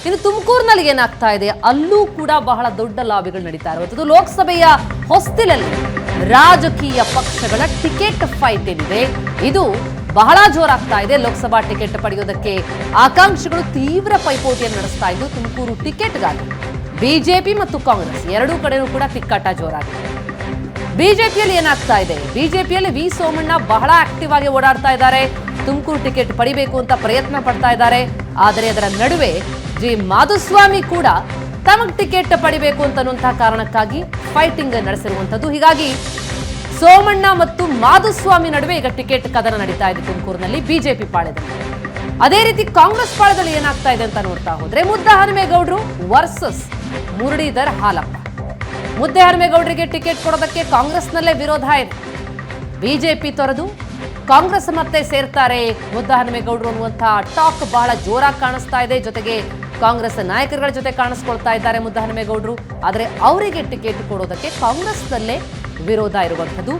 ಇನ್ನು ತುಮಕೂರಿನಲ್ಲಿ ಏನಾಗ್ತಾ ಇದೆ, ಅಲ್ಲೂ ಕೂಡ ಬಹಳ ದೊಡ್ಡ ಲಾಬಿಗಳು ನಡೀತಾ ಇರುವಂಥದ್ದು. ಲೋಕಸಭೆಯ ಹೊಸ್ತಿಲಲ್ಲಿ ರಾಜಕೀಯ ಪಕ್ಷಗಳ ಟಿಕೆಟ್ ಫೈಟ್ ಏನಿದೆ ಇದು ಬಹಳ ಜೋರಾಗ್ತಾ ಇದೆ. ಲೋಕಸಭಾ ಟಿಕೆಟ್ ಪಡೆಯೋದಕ್ಕೆ ಆಕಾಂಕ್ಷಿಗಳು ತೀವ್ರ ಪೈಪೋಟಿಯನ್ನು ನಡೆಸ್ತಾ ಇದ್ದು ತುಮಕೂರು ಟಿಕೆಟ್ಗಾಗಿ ಬಿಜೆಪಿ ಮತ್ತು ಕಾಂಗ್ರೆಸ್ ಎರಡೂ ಕಡೆನೂ ಕೂಡ ತಿಕ್ಕಾಟ ಜೋರಾಗಿದೆ. ಬಿಜೆಪಿಯಲ್ಲಿ ಏನಾಗ್ತಾ ಇದೆ, ಬಿಜೆಪಿಯಲ್ಲಿ ವಿ ಸೋಮಣ್ಣ ಬಹಳ ಆಕ್ಟಿವ್ ಆಗಿ ಓಡಾಡ್ತಾ ಇದ್ದಾರೆ. ತುಮಕೂರು ಟಿಕೆಟ್ ಪಡಿಬೇಕು ಅಂತ ಪ್ರಯತ್ನ ಪಡ್ತಾ ಇದ್ದಾರೆ. ಆದರೆ ಅದರ ನಡುವೆ ಜಿ ಮಾಧುಸ್ವಾಮಿ ಕೂಡ ತಮಗೆ ಟಿಕೆಟ್ ಪಡಿಬೇಕು ಅಂತನ್ನುವಂತಹ ಕಾರಣಕ್ಕಾಗಿ ಫೈಟಿಂಗ್ ನಡೆಸಿರುವಂಥದ್ದು. ಹೀಗಾಗಿ ಸೋಮಣ್ಣ ಮತ್ತು ಮಾಧುಸ್ವಾಮಿ ನಡುವೆ ಈಗ ಟಿಕೆಟ್ ಕದನ ನಡೀತಾ ಇದೆ ತುಮಕೂರಿನಲ್ಲಿ ಬಿಜೆಪಿ ಪಾಳ್ಯದಲ್ಲಿ. ಅದೇ ರೀತಿ ಕಾಂಗ್ರೆಸ್ ಪಾಳ್ಯದಲ್ಲಿ ಏನಾಗ್ತಾ ಇದೆ ಅಂತ ನೋಡ್ತಾ ಹೋದ್ರೆ ಮುದ್ದಹನುಮೇಗೌಡರು ವರ್ಸಸ್ ಮುರಳೀಧರ್ ಹಾಲಪ್ಪ. ಮುದ್ದಹನುಮೇಗೌಡರಿಗೆ ಟಿಕೆಟ್ ಕೊಡೋದಕ್ಕೆ ಕಾಂಗ್ರೆಸ್ನಲ್ಲೇ ವಿರೋಧ ಇದೆ. ಬಿಜೆಪಿ ತೊರೆದು ಕಾಂಗ್ರೆಸ್ ಮತ್ತೆ ಸೇರ್ತಾರೆ ಮುದ್ದಹನುಮೇಗೌಡರು ಅನ್ನುವಂತಹ ಟಾಕ್ ಬಹಳ ಜೋರಾಗಿ ಕಾಣಿಸ್ತಾ ಇದೆ. ಜೊತೆಗೆ ಕಾಂಗ್ರೆಸ್ ನಾಯಕರುಗಳ ಜೊತೆ ಕಾಣಿಸ್ಕೊಳ್ತಾ ಇದ್ದಾರೆ ಮುದ್ದಹನುಮೇಗೌಡರು. ಆದರೆ ಅವರಿಗೆ ಟಿಕೆಟ್ ಕೊಡೋದಕ್ಕೆ ಕಾಂಗ್ರೆಸ್ನಲ್ಲೇ ವಿರೋಧ ಇರುವಂಥದ್ದು.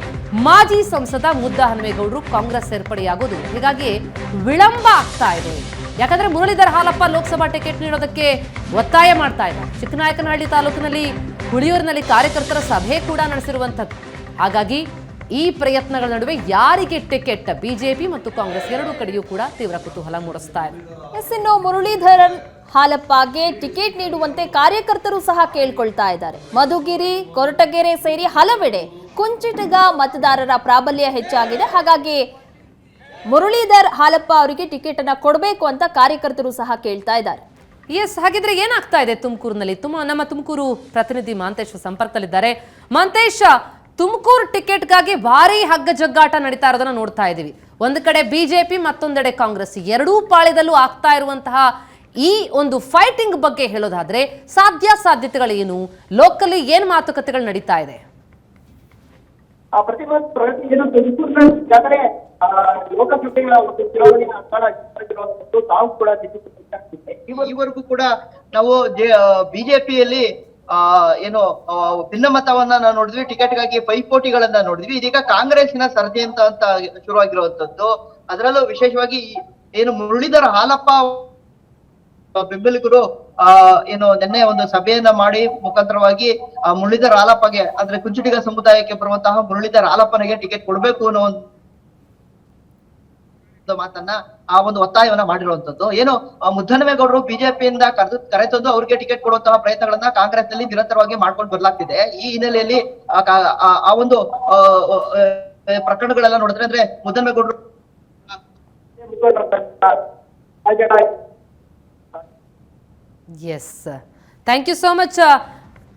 ಮಾಜಿ ಸಂಸದ ಮುದ್ದಹನುಮೇಗೌಡರು ಕಾಂಗ್ರೆಸ್ ಸೇರ್ಪಡೆಯಾಗೋದು ಹೀಗಾಗಿ ವಿಳಂಬ ಆಗ್ತಾ ಇದೆ. ಯಾಕಂದ್ರೆ ಮುರಳೀಧರ್ ಹಾಲಪ್ಪ ಲೋಕಸಭಾ ಟಿಕೆಟ್ ನೀಡೋದಕ್ಕೆ ಒತ್ತಾಯ ಮಾಡ್ತಾ ಇದ್ದಾರೆ. ಚಿಕ್ಕನಾಯಕನಹಳ್ಳಿ ತಾಲೂಕಿನಲ್ಲಿ ಹುಳಿಯೂರಿನಲ್ಲಿ ಕಾರ್ಯಕರ್ತರ ಸಭೆ ಕೂಡ ನಡೆಸಿರುವಂಥದ್ದು. ಹಾಗಾಗಿ ಈ ಪ್ರಯತ್ನಗಳ ನಡುವೆ ಯಾರಿಗೆ ಟಿಕೆಟ್, ಬಿಜೆಪಿ ಮತ್ತು ಕಾಂಗ್ರೆಸ್ ಎರಡೂ ಕಡೆಯೂ ಕೂಡ ತೀವ್ರ ಕುತೂಹಲ ಮೂಡಿಸ್ತಾ ಇದೆ. ಇನ್ನು ಮುರಳೀಧರನ್ ಹಾಲಪ್ಪಗೆ ಟಿಕೆಟ್ ನೀಡುವಂತೆ ಕಾರ್ಯಕರ್ತರು ಸಹ ಕೇಳ್ಕೊಳ್ತಾ ಇದ್ದಾರೆ. ಮಧುಗಿರಿ, ಕೊರಟಗೆರೆ ಸೇರಿ ಹಲವೆಡೆ ಕುಂಚಿಟಿಗ ಮತದಾರರ ಪ್ರಾಬಲ್ಯ ಹೆಚ್ಚಾಗಿದೆ. ಹಾಗಾಗಿ ಮುರಳೀಧರ್ ಹಾಲಪ್ಪ ಅವರಿಗೆ ಟಿಕೆಟ್ ಅನ್ನ ಕೊಡಬೇಕು ಅಂತ ಕಾರ್ಯಕರ್ತರು ಸಹ ಕೇಳ್ತಾ ಇದ್ದಾರೆ. ಎಸ್, ಹಾಗಿದ್ರೆ ಏನಾಗ್ತಾ ಇದೆ ತುಮಕೂರಿನಲ್ಲಿ? ನಮ್ಮ ತುಮಕೂರು ಪ್ರತಿನಿಧಿ ಮಾಂತೇಶ್ ಸಂಪರ್ಕದಲ್ಲಿದ್ದಾರೆ. ಮಾಂತೇಶ್, ತುಮಕೂರು ಟಿಕೆಟ್ಗಾಗಿ ಭಾರಿ ಹಗ್ಗ ಜಗ್ಗಾಟ ನಡೀತಾ ಇರೋದನ್ನ ನೋಡ್ತಾ ಇದ್ದೀವಿ. ಒಂದು ಕಡೆ ಬಿಜೆಪಿ, ಮತ್ತೊಂದೆಡೆ ಕಾಂಗ್ರೆಸ್, ಎರಡೂ ಪಾಳ್ಯದಲ್ಲೂ ಆಗ್ತಾ ಇರುವಂತಹ ಈ ಒಂದು ಫೈಟಿಂಗ್ ಬಗ್ಗೆ ಹೇಳೋದಾದ್ರೆ ಸಾಧ್ಯತೆಗಳೇನು? ಲೋಕಲಿ ಏನ್ ಮಾತುಕತೆಗಳು ನಡೀತಾ ಇದೆ? ತುಮಕೂರಿನ ಲೋಕಸಭೆಯ ಒಂದು ಚುನಾವಣೆಯ ತಾವು ಕೂಡ ಈವರೆಗೂ ಕೂಡ ನಾವು ಬಿಜೆಪಿಯಲ್ಲಿ ಏನು ಭಿನ್ನಮತವನ್ನ ನಾವು ನೋಡಿದ್ವಿ, ಟಿಕೆಟ್ಗಾಗಿ ಪೈಪೋಟಿಗಳನ್ನ ನೋಡಿದ್ವಿ. ಇದೀಗ ಕಾಂಗ್ರೆಸ್ಸಿನ ಸರದಿ ಅಂತ ಶುರುವಾಗಿರುವಂತದ್ದು. ಅದರಲ್ಲೂ ವಿಶೇಷವಾಗಿ ಏನು ಮುರಳೀಧರ್ ಹಾಲಪ್ಪ ಬೆಂಬಲಿಗರು ಏನು ನಿನ್ನೆ ಒಂದು ಸಭೆಯನ್ನ ಮಾಡಿ ಮುಖಾಂತರವಾಗಿ ಮುರಳೀಧರ್ ಹಾಲಪ್ಪಗೆ ಅಂದ್ರೆ ಕುಂಚಿಟಿಗ ಸಮುದಾಯಕ್ಕೆ ಬರುವಂತಹ ಮುರಳೀಧರ್ ಹಾಲಪ್ಪನಿಗೆ ಟಿಕೆಟ್ ಕೊಡ್ಬೇಕು ಅನ್ನೋ ಒಂದು ಮಾತನ್ನ ಆ ಒಂದು ಒತ್ತಾಯವನ್ನ ಮಾಡಿರುವಂತದ್ದು. ಏನು ಮುದ್ದಹನುಮೇಗೌಡರು ಬಿಜೆಪಿಯಿಂದ ಕರೆತಂದು ಅವ್ರಿಗೆ ಟಿಕೆಟ್ ಕೊಡುವಂತಹ ಪ್ರಯತ್ನಗಳನ್ನ ಕಾಂಗ್ರೆಸ್ ನಲ್ಲಿ ನಿರಂತರವಾಗಿ ಮಾಡ್ಕೊಂಡು ಬರ್ಲಾಗ್ತಿದೆ. ಈ ಹಿನ್ನೆಲೆಯಲ್ಲಿ ಆ ಒಂದು ಪ್ರಕರಣಗಳೆಲ್ಲ ನೋಡಿದ್ರೆ ಅಂದ್ರೆ ಮುದ್ದಹನುಮೇಗೌಡರು yes, thank you so much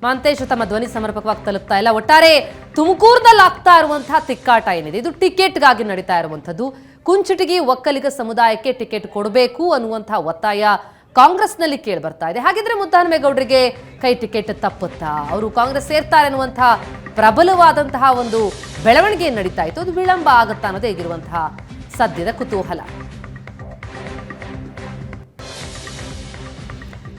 Mantesh. ತಮ್ಮ ಧ್ವನಿ ಸಮರ್ಪಕವಾಗಿ ತಲುಪ್ತಾ ಇಲ್ಲ. ಒಟ್ಟಾರೆ ತುಮಕೂರಿನಲ್ಲಿ ಆಗ್ತಾ ಇರುವಂತಹ ತಿಕ್ಕಾಟ ಏನಿದೆ ಇದು ಟಿಕೆಟ್ಗಾಗಿ ನಡೀತಾ ಇರುವಂಥದ್ದು. ಕುಂಚಿಟಿಗಿ ಒಕ್ಕಲಿಗ ಸಮುದಾಯಕ್ಕೆ ಟಿಕೆಟ್ ಕೊಡಬೇಕು ಅನ್ನುವಂತಹ ಒತ್ತಾಯ ಕಾಂಗ್ರೆಸ್ನಲ್ಲಿ ಕೇಳಿ ಬರ್ತಾ ಇದೆ. ಹಾಗಿದ್ರೆ ಮುದ್ದಹನುಮೇಗೌಡರಿಗೆ ಕೈ ಟಿಕೆಟ್ ತಪ್ಪುತ್ತಾ, ಅವರು ಕಾಂಗ್ರೆಸ್ ಸೇರ್ತಾರೆ ಅನ್ನುವಂತಹ ಪ್ರಬಲವಾದಂತಹ ಒಂದು ಬೆಳವಣಿಗೆ ನಡೀತಾ ಇತ್ತು. ಅದು ವಿಳಂಬ ಆಗುತ್ತಾ ಅನ್ನೋದೇ ಈಗಿರುವಂತಹ ಸದ್ಯದ ಕುತೂಹಲ.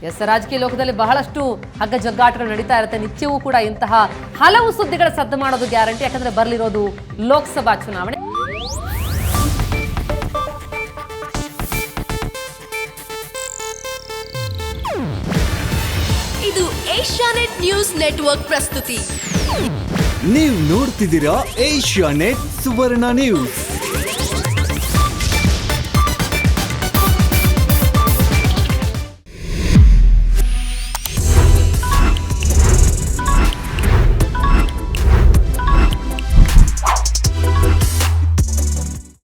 ಎಸ್, ರಾಜಕೀಯ ಲೋಕದಲ್ಲಿ ಬಹಳಷ್ಟು ಹಗ್ಗ ಜಗ್ಗಾಟಗಳು ನಡೀತಾ ಇರುತ್ತೆ. ನಿತ್ಯವೂ ಕೂಡ ಇಂತಹ ಹಲವು ಸುದ್ದಿಗಳ ಸದ್ದು ಮಾಡೋದು ಗ್ಯಾರಂಟಿ. ಯಾಕಂದ್ರೆ ಬರಲಿರೋದು ಲೋಕಸಭಾ ಚುನಾವಣೆ. ಇದು ಏಷ್ಯಾನೆಟ್ ನ್ಯೂಸ್ ನೆಟ್ವರ್ಕ್ ಪ್ರಸ್ತುತಿ. ನೀವು ನೋಡ್ತಿದ್ದೀರಾ ಏಷ್ಯಾನೆಟ್ ಸುವರ್ಣ ನ್ಯೂಸ್.